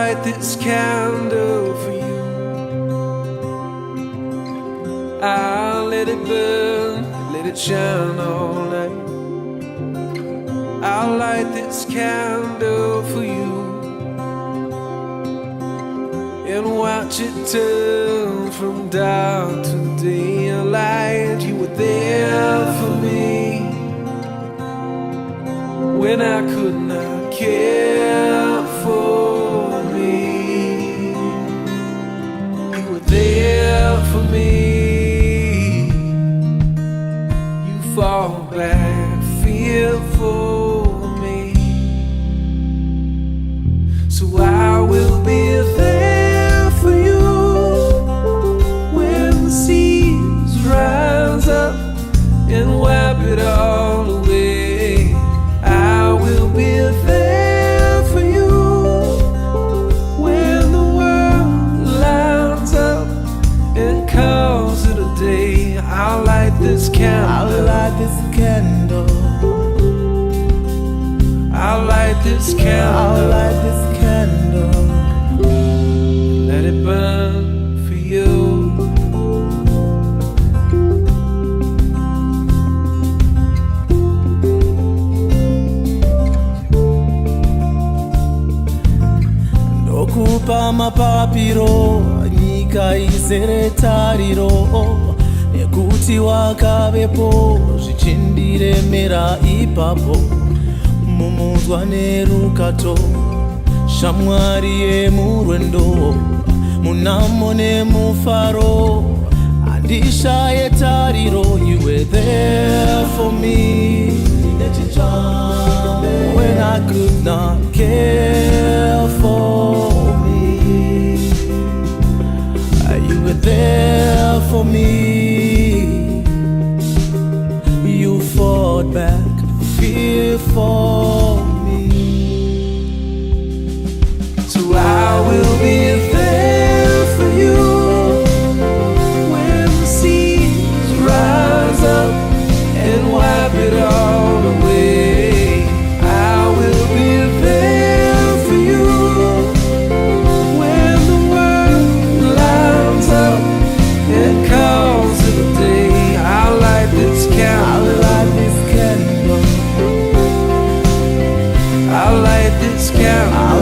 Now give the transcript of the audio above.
light this candle for you. I'll let it burn, let it shine all night. I'll light this candle for you and watch it turn from dark to daylight. You were there for me when I could not care for me. You were there for me. You fall back fearful me. So I will be there for you when the seas rise up and wipe it all away. I will be there for you when the world lines up and calls it a day. I'll light this candle. I'll light this candle. I'll light this candle. I'll light this candle. Let it burn for you. Ndokupa mapapiro nyika izere tariro, nekuti wakavepo zvichindiremera ipapo. Mumudzwa nerukato, shamwari yemurwendo, munamo nemufaro, handishaye tariro. You were there for me when I could not care for me. You were there for me. You fought back fear for me. So I will be there for you when the seas rise up and wipe it all away. I will be there for you when the world lines up and calls it a day. I'll light this candle. I'll light this candle. I'll light this candle.